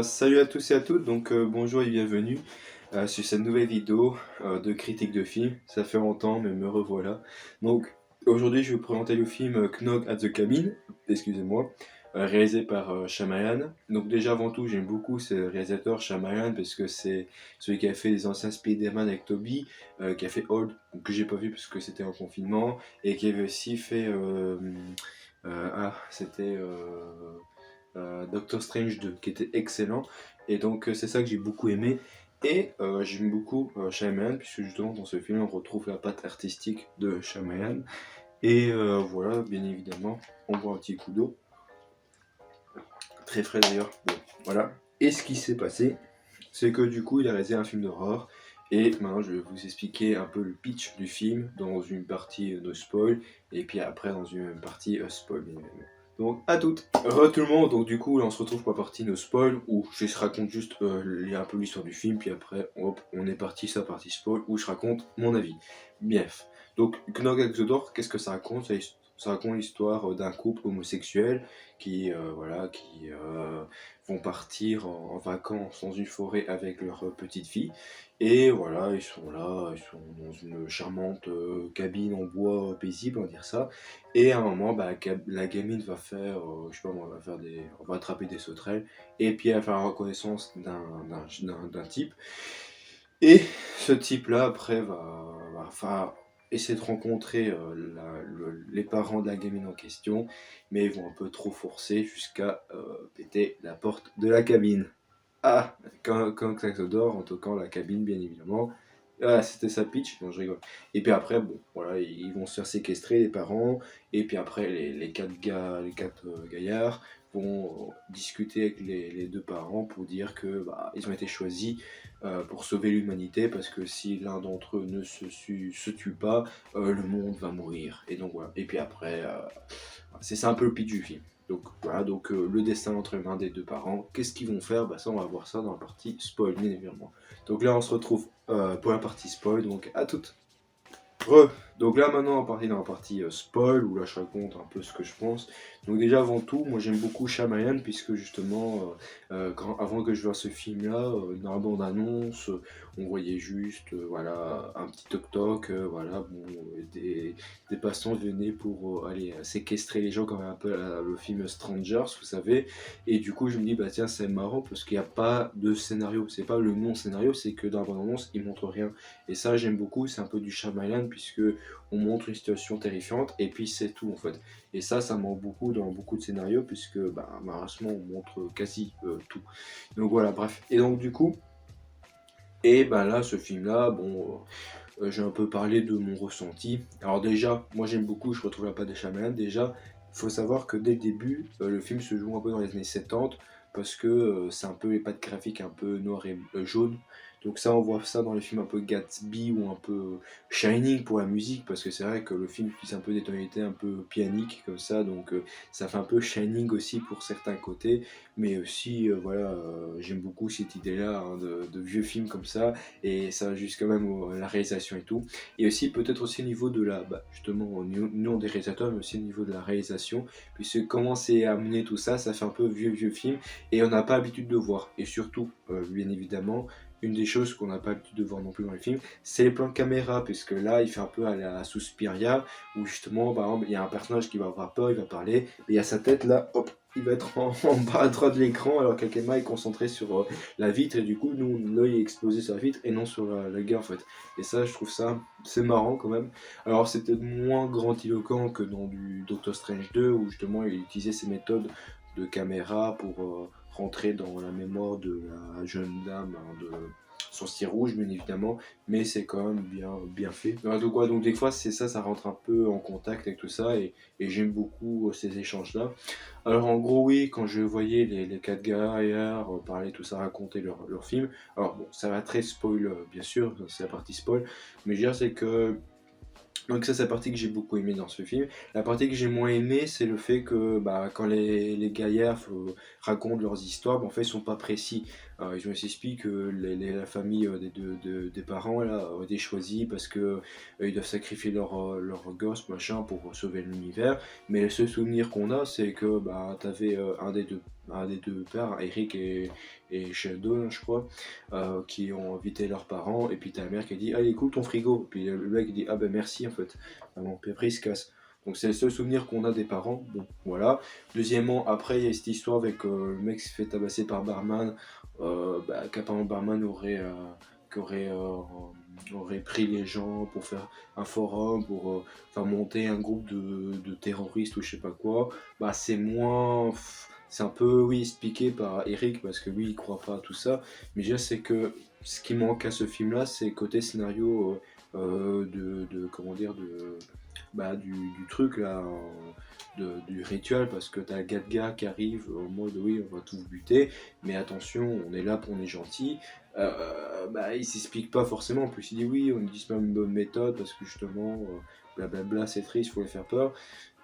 Salut à tous et à toutes, bonjour et bienvenue sur cette nouvelle vidéo de critique de film. Ça fait longtemps mais me revoilà. Donc aujourd'hui je vais vous présenter le film Knock at the Cabin, excusez-moi, réalisé par Shyamalan. Donc déjà avant tout j'aime beaucoup ce réalisateur Shyamalan parce que c'est celui qui a fait les anciens Spider-Man avec Tobey, qui a fait Old, que j'ai pas vu parce que c'était en confinement, et qui avait aussi fait... c'était... Doctor Strange 2 qui était excellent, et donc c'est ça que j'ai beaucoup aimé. Et j'aime beaucoup Shyamalan puisque justement dans ce film on retrouve la patte artistique de Shyamalan. Et voilà, bien évidemment on voit un petit coup d'eau très frais d'ailleurs. Bon, voilà. Et ce qui s'est passé, c'est que du coup il a réalisé un film d'horreur, et maintenant je vais vous expliquer un peu le pitch du film dans une partie no spoil, et puis après dans une partie spoil bien évidemment. Donc à toutes. Tout le monde, donc du coup là on se retrouve pour la partie no spoil où je raconte juste un peu l'histoire du film, puis après hop, on est parti sur la partie spoil où je raconte mon avis. Bref, donc Knock at the Door, qu'est-ce que ça raconte? Ça raconte l'histoire d'un couple homosexuel qui, vont partir en vacances dans une forêt avec leur petite fille. Et voilà, ils sont là, ils sont dans une charmante cabine en bois paisible, on va dire ça. Et à un moment, bah, la gamine va faire, je sais pas moi, on va attraper des sauterelles, et puis elle va faire la reconnaissance d'un type. Et ce type-là, après, enfin, essayer de rencontrer les parents de la gamine en question, mais ils vont un peu trop forcer jusqu'à péter la porte de la cabine. Ah, quand Saxo dort, en toquant la cabine, bien évidemment. Ah, c'était sa pitch, non, je rigole. Et puis après, bon, voilà, ils vont se faire séquestrer, les parents, et puis après, les quatre gaillards vont discuter avec les deux parents pour dire que bah, ils ont été choisis pour sauver l'humanité, parce que si l'un d'entre eux ne se tue pas, le monde va mourir. Et donc voilà. Et puis après, c'est ça un peu le pitch du film. Donc voilà, le destin entre les mains des deux parents. Qu'est-ce qu'ils vont faire? Bah ça, on va voir ça dans la partie spoil, bien évidemment. Donc là, on se retrouve pour la partie spoil, donc à toutes. Donc là maintenant on partit dans la partie spoil, où là je raconte un peu ce que je pense. Donc déjà avant tout, moi j'aime beaucoup Shyamalan puisque justement avant que je vois ce film là, dans la bande annonce, on voyait juste voilà, un petit toc toc, voilà, bon, des passants venaient pour aller séquestrer les gens, comme un peu le film Strangers, vous savez. Et du coup je me dis bah tiens, c'est marrant parce qu'il n'y a pas de scénario, c'est pas le non scénario, c'est que dans la bande annonce ils montrent rien. Et ça j'aime beaucoup, c'est un peu du Shyamalan puisque on montre une situation terrifiante et puis c'est tout en fait. Et ça manque beaucoup dans beaucoup de scénarios puisque bah, malheureusement on montre quasi tout. Donc voilà, bref. Et donc du coup, et bah là ce film là, bon, j'ai un peu parlé de mon ressenti. Alors déjà, moi j'aime beaucoup, je retrouve la patte de Shyamalan. Déjà, il faut savoir que dès le début, le film se joue un peu dans les années 70 parce que c'est un peu les pattes graphiques un peu noir et jaune. Donc ça, on voit ça dans les films un peu Gatsby ou un peu Shining pour la musique, parce que c'est vrai que le film utilise un peu des tonalités un peu pianiques comme ça, donc ça fait un peu Shining aussi pour certains côtés, mais aussi voilà, j'aime beaucoup cette idée-là hein, de vieux films comme ça, et ça va jusqu'à même la réalisation et tout. Et aussi peut-être aussi au niveau de la, bah, justement, au nom des réalisateurs, mais aussi au niveau de la réalisation, puisque comment c'est amené tout ça, ça fait un peu vieux film, et on n'a pas l'habitude de voir. Et surtout, bien évidemment, une des choses qu'on n'a pas l'habitude de voir non plus dans les films, c'est les plans de caméra, puisque là, il fait un peu à la Suspiria, où justement, par exemple, il y a un personnage qui va avoir peur, il va parler, et il y a sa tête là, hop, il va être en bas à droite de l'écran, alors que la caméra est concentrée sur la vitre, et du coup, nous, l'œil est exposé sur la vitre et non sur la gare en fait. Et ça, je trouve ça, c'est marrant quand même. Alors, c'est peut-être moins grandiloquent que dans du Doctor Strange 2, où justement, il utilisait ces méthodes de caméra pour rentrer dans la mémoire de la jeune dame hein, de son cire rouge, bien évidemment, mais c'est quand même bien fait. Donc des fois, c'est ça, ça rentre un peu en contact avec tout ça, et j'aime beaucoup ces échanges-là. Alors en gros oui, quand je voyais les quatre gars hier parler tout ça, raconter leur film, alors bon, ça va très spoil bien sûr, c'est la partie spoil, mais je veux dire c'est que donc ça c'est la partie que j'ai beaucoup aimé dans ce film. La partie que j'ai moins aimé, c'est le fait que bah, quand les gaillards racontent leurs histoires, bah, en fait ils sont pas précis. Ils ont expliqué que la famille des parents là, ont été choisis parce que ils doivent sacrifier leur gosse machin pour sauver l'univers. Mais le seul souvenir qu'on a, c'est que bah, t'avais un des deux un des deux pères, Eric et Sheldon, je crois, qui ont invité leurs parents, et puis t'as la mère qui dit allez cool ton frigo, puis le mec il dit ah ben merci en fait, ah bon, puis après il se casse. Donc c'est le seul souvenir qu'on a des parents, bon voilà. Deuxièmement, après il y a cette histoire avec le mec qui se fait tabasser par Barman, qu'apparemment Barman aurait pris les gens pour faire un forum, pour faire monter un groupe de terroristes ou je sais pas quoi. Bah c'est moins... C'est un peu, oui, expliqué par Eric, parce que lui, il croit pas à tout ça. Mais déjà, c'est que ce qui manque à ce film-là, c'est côté scénario comment dire, du truc là, du rituel, parce que t'as Gadga qui arrive en mode oui, on va tous buter, mais attention, on est là, on est gentil. Il s'explique pas forcément. En plus, il dit oui, on utilise pas une bonne méthode parce que justement, blablabla, c'est triste, faut les faire peur.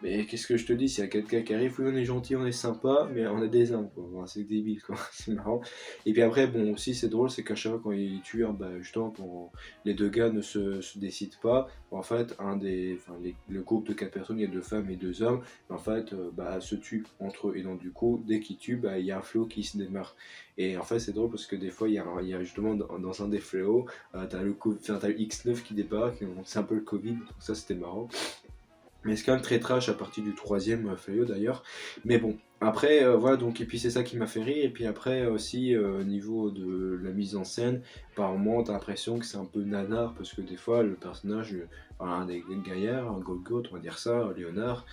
Mais qu'est-ce que je te dis, s'il y a quelqu'un qui arrive, oui on est gentil, on est sympa, mais on a des armes quoi, enfin, c'est débile quoi, c'est marrant. Et puis après, bon aussi c'est drôle, c'est qu'à chaque fois quand ils tuent, justement quand les deux gars ne se décident pas, en fait le groupe de 4 personnes, il y a 2 femmes et 2 hommes, en fait se tuent entre eux, et donc du coup dès qu'ils tuent, il y a un fléau qui se démarre. Et en fait c'est drôle parce que des fois il y a justement dans un des fléaux, t'as le X9 qui débarque, donc c'est un peu le Covid, donc ça c'était marrant. Mais c'est quand même très trash à partir du troisième feuillet d'ailleurs. Mais bon, après, voilà, donc, et puis c'est ça qui m'a fait rire. Et puis après aussi, au niveau de la mise en scène, par moment, t'as l'impression que c'est un peu nanar, parce que des fois, le personnage, un des gaillards, un Golgoth, on va dire ça, Léonard,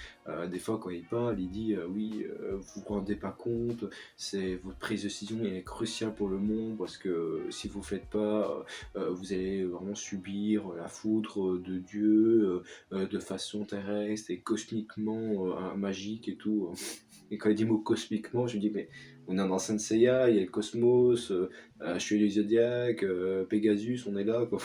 des fois quand il parle, il dit oui, vous vous rendez pas compte, c'est votre prise de décision est cruciale pour le monde, parce que si vous faites pas, vous allez vraiment subir la foudre de Dieu, de façon terrestre et cosmiquement magique et tout. Et quand il dit mot cosmiquement, je me dis, mais on est dans Saint Seiya, il y a le cosmos, je suis le Zodiac, Pegasus, on est là, quoi.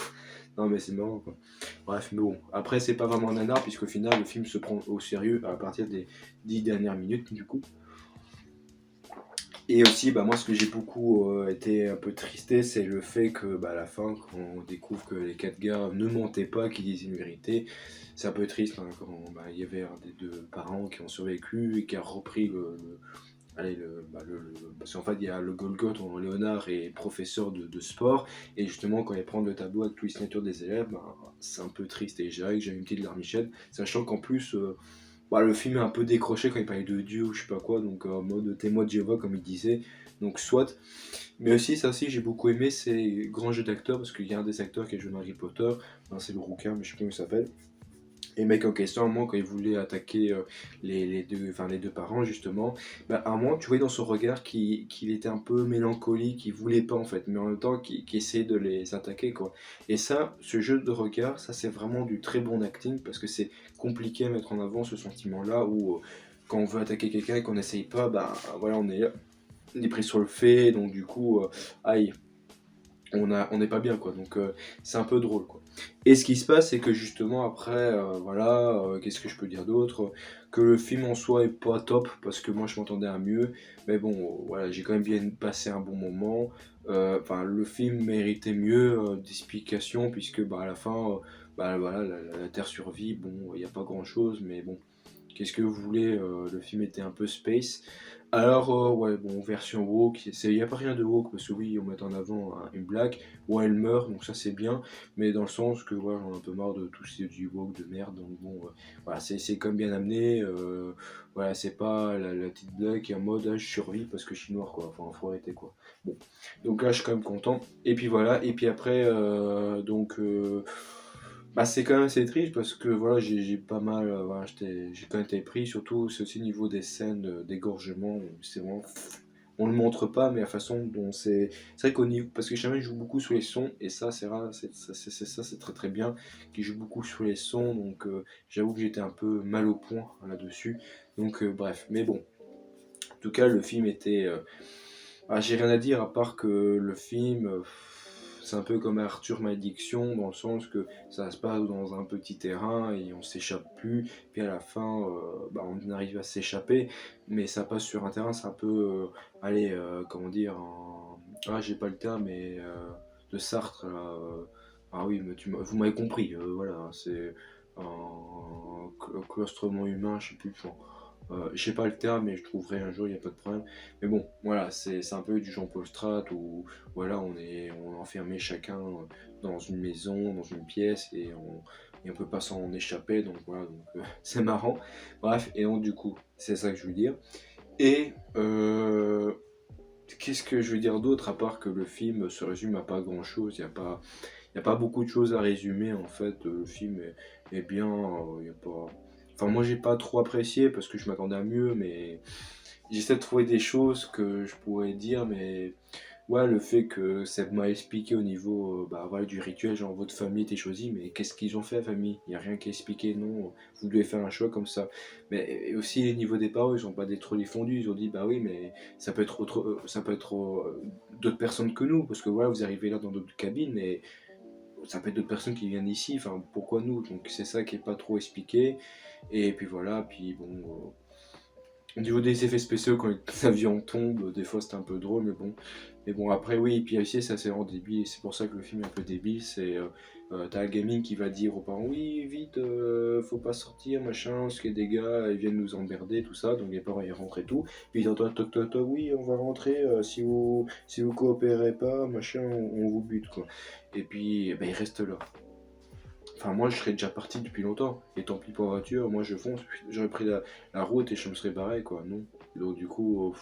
Non, mais c'est marrant, quoi. Bref, mais bon. Après, c'est pas vraiment un nanar, puisqu'au final, le film se prend au sérieux à partir des 10 dernières minutes, du coup. Et aussi, moi, ce que j'ai beaucoup été un peu tristé, c'est le fait que, à la fin, quand on découvre que les 4 gars ne mentaient pas, qu'ils disaient une vérité, c'est un peu triste, hein, quand il y avait un des 2 parents qui ont survécu et qui a repris allez, parce qu'en fait, il y a le Golgoth, Léonard est professeur de sport, et justement, quand il prend le tableau avec tous les signatures des élèves, c'est un peu triste, et j'ai une petite larmichette, sachant qu'en plus, le film est un peu décroché quand il parlait de Dieu ou je sais pas quoi, donc en mode témoin de Jéhovah, comme il disait, donc soit. Mais aussi, ça aussi, j'ai beaucoup aimé, c'est grand jeu d'acteur, parce qu'il y a un des acteurs qui est joué dans Harry Potter, c'est le rouquin, mais je sais pas comment il s'appelle. Et le mec en question, à un moment, quand il voulait attaquer les deux parents, justement, à un moment, tu voyais dans son regard qu'il était un peu mélancolique, qu'il voulait pas, en fait, mais en même temps, qu'il essayait de les attaquer, quoi. Et ça, ce jeu de regard, ça, c'est vraiment du très bon acting, parce que c'est compliqué à mettre en avant ce sentiment-là, où quand on veut attaquer quelqu'un et qu'on n'essaye pas, voilà, on est pris sur le fait, donc du coup, aïe, on n'est pas bien quoi, donc c'est un peu drôle quoi. Et ce qui se passe c'est que justement après qu'est-ce que je peux dire d'autre, que le film en soi est pas top parce que moi je m'entendais à mieux, mais bon voilà, j'ai quand même bien passé un bon moment. Le film méritait mieux d'explications, puisque à la fin voilà, la Terre survit, bon il n'y a pas grand chose, mais bon, qu'est-ce que vous voulez, le film était un peu space. Alors, ouais, bon, version woke, il n'y a pas rien de woke, parce que oui, on met en avant une blague, ouais, elle meurt, donc ça c'est bien, mais dans le sens que, voilà, on a un peu marre de tout ce du woke de merde, donc bon, voilà, c'est comme bien amené, voilà, c'est pas la petite blague qui est en mode, je survis parce que je suis noir, quoi, enfin, faut arrêter, quoi. Bon, donc là, je suis quand même content, et puis voilà, et puis après, c'est quand même assez triste parce que voilà, j'ai pas mal, voilà, j'ai quand même été pris, surtout c'est aussi au niveau des scènes d'égorgement, où c'est vraiment, on le montre pas, mais la façon dont c'est vrai qu'au niveau, parce que jamais joue beaucoup sur les sons, et ça c'est rare, c'est très très bien, qui joue beaucoup sur les sons, donc j'avoue que j'étais un peu mal au point là-dessus, donc bref, mais bon, en tout cas le film était, j'ai rien à dire à part que le film, c'est un peu comme Arthur Malédiction, dans le sens que ça se passe dans un petit terrain et on s'échappe plus, puis à la fin, on arrive à s'échapper, mais ça passe sur un terrain, c'est un peu, comment dire, j'ai pas le terme, mais de Sartre, là, ah oui, mais vous m'avez compris, voilà, c'est un clostrement humain, je sais plus, Je sais pas le terme, mais je trouverai un jour, il n'y a pas de problème. Mais bon, voilà, c'est un peu du Jean-Paul Strat où voilà, on est enfermé chacun dans une maison, dans une pièce et on peut pas s'en échapper. Donc voilà, donc, c'est marrant. Bref, et donc du coup, c'est ça que je veux dire. Et qu'est-ce que je veux dire d'autre à part que le film se résume à pas grand-chose, il y a pas beaucoup de choses à résumer en fait. Le film est bien, il y a pas. Enfin, moi j'ai pas trop apprécié parce que je m'attendais à mieux, mais j'essaie de trouver des choses que je pourrais dire, mais ouais, le fait que ça m'a expliqué au niveau bah, voilà, du rituel, genre votre famille était choisie, mais qu'est-ce qu'ils ont fait, famille? Il n'y a rien qui est expliqué, non, vous devez faire un choix comme ça. Mais aussi, au niveau des parents, ils n'ont pas des trop défendus, ils ont dit, bah oui, mais ça peut être, ça peut être d'autres personnes que nous, parce que voilà, vous arrivez là dans d'autres cabines, mais ça peut être d'autres personnes qui viennent ici, enfin, pourquoi nous? Donc c'est ça qui est pas trop expliqué, et puis voilà, puis bon. Au niveau des effets spéciaux, quand l'avion tombe, des fois c'est un peu drôle, mais bon. Mais bon, après, oui, et puis ici, c'est assez vraiment débile, et c'est pour ça que le film est un peu débile. C'est. T'as un gamine qui va dire aux parents: oui, vite, faut pas sortir, machin, parce que des gars, ils viennent nous emmerder, tout ça. Donc les parents, ils rentrent et tout. Puis ils entendent toc toc toc: oui, on va rentrer, si vous coopérez pas, machin, on vous bute, quoi. Et puis, ben, ils restent là. Enfin, moi, je serais déjà parti depuis longtemps. Et tant pis pour la voiture, moi, je fonce. J'aurais pris la route et je me serais barré, quoi. Non. Donc, du coup,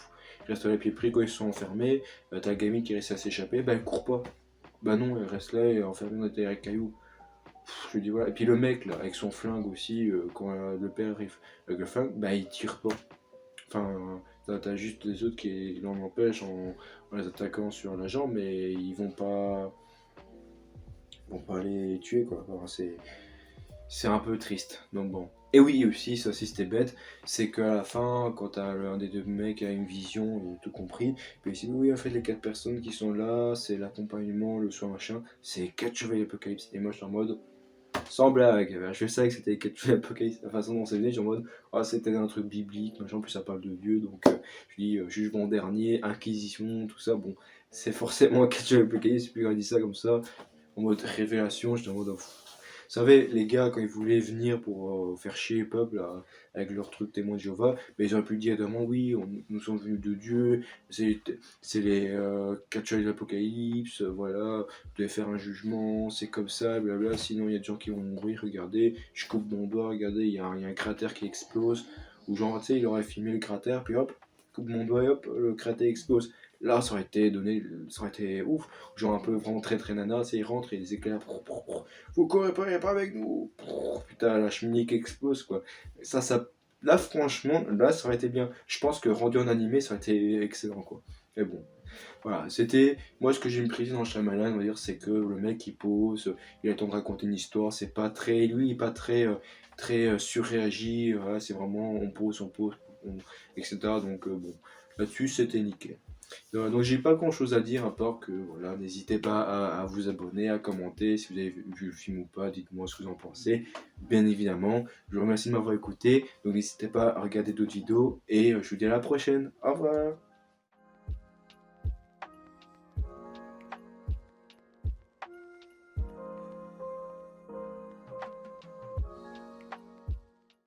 je reste à les pieds pris quand ils sont enfermés. T'as la gamine qui réussit à s'échapper. Bah, elle court pas. Bah, non, elle reste là et enfermée dans des cailloux. Je lui dis voilà. Et puis, le mec, là, avec son flingue aussi, quand le père arrive avec le flingue, bah, il tire pas. Enfin, t'as juste les autres qui l'en empêchent en les attaquant sur la jambe, mais ils vont pas les tuer, quoi. Enfin, c'est un peu triste, donc bon. Et oui, aussi, ça aussi c'était bête, c'est qu'à la fin, quand t'as un des deux mecs a une vision, il a tout compris, puis il dit oui, en fait, les quatre personnes qui sont là, c'est l'accompagnement, le soin, machin, c'est quatre chevaliers d'Apocalypse. Et moi, je suis en mode, sans blague, je sais que c'était les quatre chevaliers d'Apocalypse, la façon dont c'est venu, je suis en mode, ah, c'était un truc biblique, machin, en plus ça parle de Dieu, donc je dis jugement dernier, inquisition, tout ça, bon, c'est forcément quatre chevaliers d'Apocalypse, puis quand il dit ça comme ça, en mode révélation, j'étais en mode, pff. Vous savez, les gars, quand ils voulaient venir pour faire chier le peuple là, avec leur truc témoin de Jéhovah, mais ils auraient pu dire évidemment oui, nous sommes venus de Dieu, c'est les quatre chevaliers de l'Apocalypse, voilà, vous devez faire un jugement, c'est comme ça, blabla, sinon il y a des gens qui vont mourir, regardez, je coupe mon doigt, regardez, il y a un cratère qui explose, ou genre, tu sais, il aurait filmé le cratère, puis hop, coupe mon doigt, et hop, le cratère explose. Là, ça aurait été donné, ça aurait été ouf, genre un peu vraiment très très nana, tu sais, il rentre et les éclairs, vous coopérez pas avec nous. Putain, la cheminée qui explose, quoi. Ça, là, franchement, là, ça aurait été bien. Je pense que rendu en animé, ça aurait été excellent, quoi. Mais bon, voilà, c'était. Moi, ce que j'ai me dans Shyamalan, on va dire, c'est que le mec, il pose, il a le temps de raconter une histoire, c'est pas très. Lui, il est pas très, très surréagi, voilà, c'est vraiment on pose, etc. Donc, bon, là-dessus, c'était nickel. Donc j'ai pas grand chose à dire à part que voilà, n'hésitez pas à vous abonner, à commenter si vous avez vu le film ou pas, dites-moi ce que vous en pensez. Bien évidemment, je vous remercie de m'avoir écouté, donc n'hésitez pas à regarder d'autres vidéos et je vous dis à la prochaine. Au revoir.